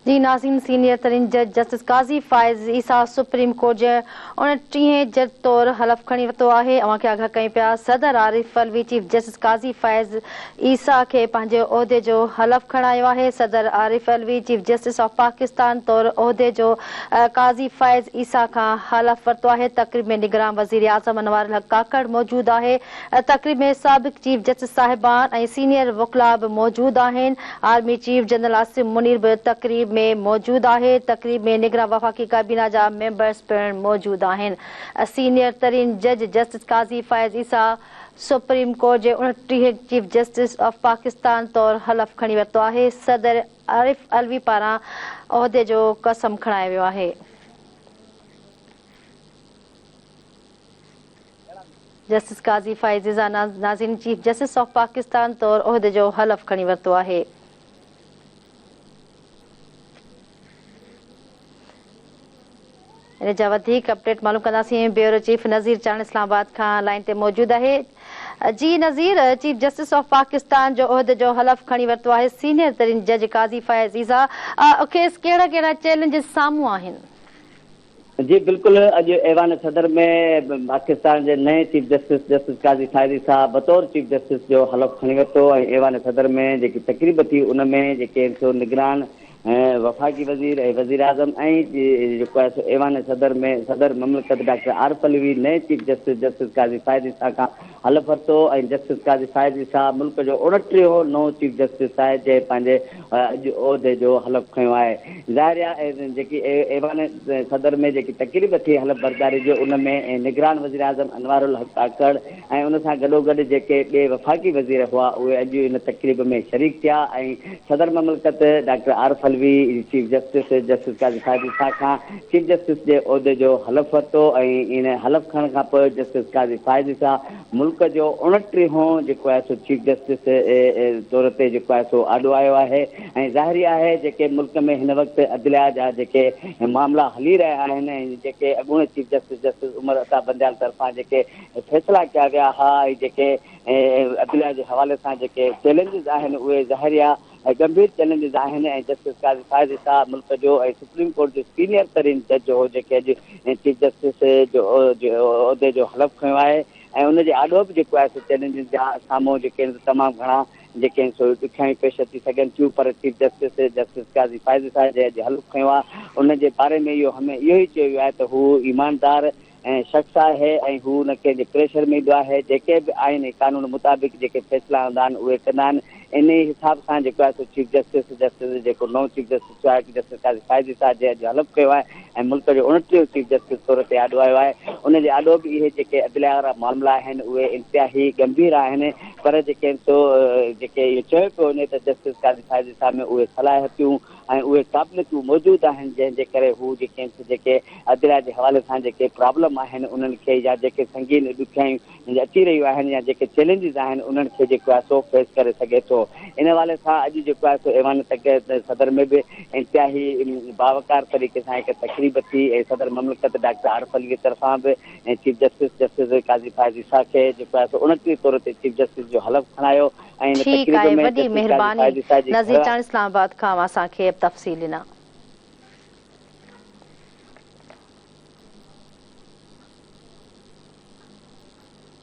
जी नाज़रीन, सीनियर तरीन जज justice Qazi Faez Isa supreme court जे 29 जज तौर हलफ़ खणी वरितो आहे। अवांखे आगाह कयूं पिया। सदर आरिफ अलवी चीफ जस्टिस काज़ी फ़ाइज़ ईसा खे पंहिंजे उहिदे जो हलफ़ खणायो आहे। सदर Arif Alvi chief justice of Pakistan तौर उहिदे जो काज़ी फ़ाइज़ ईसा खां हलफ़ वरितो आहे। तक़रीब में निगरान वज़ीर आज़म अनवारुल हक़ काकड़ मौजूद आहे। तक़रीब में साबिक़ चीफ जस्टिस साहिबान ऐं सीनियर वकला बि मौजूद आहिनि। Army chief general Asim Munir बि तक़रीब में मौजूद आहे। तक़रीब में निगरान वफ़ाक़ी काबीना जा मेंबर्स पिण मौजूद आहिनि। सीनियर तरीन जज justice Qazi Faez Isa supreme court जे 29 चीफ जस्टिस ऑफ पाकिस्तान तौर हलफ़ खणी वरितो आहे। सदर आरिफ अलवी पारां उहिदे जो कसम खणायो वियो आहे। जस्टिस काज़ी फ़ाइज़ ईसा नाज़रीन चीफ जस्टिस ऑफ पाकिस्तान तौर उहिदे जो हलफ़ खणी वरितो आहे। इन जा वधीक अपडेट मालूम कंदासीं। ब्यूरो चीफ नज़ीर चाण इस्लामाबाद खां लाइन ते मौजूद आहे। जी नज़ीर, चीफ जस्टिस ऑफ पाकिस्तान जो उहिदे जो हलफ़ खणी वरितो आहे सीनियर तरीन जज काज़ी फ़ाइज़ ईसा, खेसि कहिड़ा कहिड़ा चैलेंजिस साम्हूं आहिनि? जी बिल्कुल, अॼु ऐवान सदर में पाकिस्तान के नए chief justice justice Qazi Faez ईसा बतौर चीफ जस्टिस जो हलफ़ खणी वरितो। ऐवान सदर में जी तकरीब थी उनमें निगरान वफ़ाक़ी वज़ीर वज़ीर आज़म ऐवान सदर में सदर ममलकत डॉक्टर आरिफ अलवी नए chief justice justice Qazi Faez ईसा का हलफ़ वरितो। जस्टिस काज़ी फ़ाइज़ ईसा मुल्क जो 29 नओं चीफ जस्टिस है जे पंहिंजे अॼु उहिदे जो हलफ़ खयो आहे। ज़ाहिर आहे जेकी ऐवान सदर में जेकी तकरीब थी हलफ़ बरदारी जो उनमें निगरान वज़ीर आज़म अनवारुल हक़ काकड़ ऐं उन सां गॾोगॾु जेके ॿिए वफ़ाक़ी वज़ीर हुआ उहे अॼु इन तकरीब में शरीक थिया। ऐं सदर ममलकत doctor Arif Alvi chief justice justice Qazi Faez Isa Khan chief justice J उहिदे जो हलफ़ वरितो। ऐं इन हलफ़ खणण खां पोइ जस्टिस काज़ी फ़ाइज़ ईसा मुल्क जो 29 जेको आहे सो चीफ जस्टिस तौर ते जेको आहे सो आॾो आयो आहे। ऐं ज़ाहिरी आहे जेके मुल्क में हिन वक़्तु अदलिया जा जेके मामला हली रहिया आहिनि ऐं जेके अॻूणे chief justice justice Umar Ata Bandial तरफ़ां जेके फ़ैसिला कया विया हुआ ऐं जेके अदलिया जे हवाले सां जेके चैलेंजिस आहिनि उहे ज़ाहिरी आहे गंभीर चैलेंजिस आहिनि। ऐं जस्टिस काज़ी फ़ाइज़ ईसा मुल्क जो ऐं सुप्रीम कोर्ट जो सीनियर तरीन जज हो जेके अॼु चीफ जस्टिस जो उहिदे जो हलफ़ खयो आहे। ऐं उनजे आॾो बि जेको आहे सो चैलेंजिस जा साम्हूं जेके तमामु घणा जेके सो ॾुखियाई पेश अची सघनि थियूं। पर chief justice justice Qazi Faez ईसा जे अॼु हलफ़ खयो आहे उनजे बारे में इहो ई चयो वियो आहे त हू ईमानदार ऐं शख़्स आहे ऐं हू न कंहिंजे प्रेशर में ईंदो आहे। जेके बि आइन ऐं कानून मुताबिक़ जेके फ़ैसिला हूंदा आहिनि उहे कंदा आहिनि। इन हिसाब सां जेको आहे सो चीफ जस्टिस जस्टिस जेको नओं चीफ जस्टिस आहे जस्टिस काज़ी फ़ाइज़ ईसा जे अॼु हलफ़ कयो आहे ऐं मुल्क जो 29 चीफ जस्टिस तौर ते आॾो आयो आहे। उनजे आॾो बि इहे जेके अदलिया वारा मामला आहिनि उहे इंतिहाई गंभीर आहिनि। पर जेके सो जेके इहो चयो पियो वञे त जस्टिस काज़ी फ़ाइज़ ईसा में उहे सलाहियतूं ऐं उहे क़ाबिलियतूं मौजूदु आहिनि जंहिंजे करे हू जेके अदलिया जे हवाले सां जेके प्रॉब्लम आहिनि उन्हनि खे या जेके संगीन ॾुखियायूं अची रहियूं आहिनि या जेके चैलेंजिस आहिनि उन्हनि खे जेको आहे सो फेस करे सघे थो। इन हवाले सां अॼु जेको आहे सो ऐवान सदर में बि इंतिहाई बावकार तरीक़े सां हिकु तकरीब थी ऐं सदर ममलकत डॉक्टर आरिफ अलवी तरफ़ां बि ऐं chief justice justice Qazi Faez ईसा खे जेको आहे सो 29 तौर ते चीफ जस्टिस जो हलफ़ खणायो। ऐं इन तकरीब में वॾी महिरबानी नज़ीर चाण इस्लामाबाद खां असांखे तफ़सील ॾिना।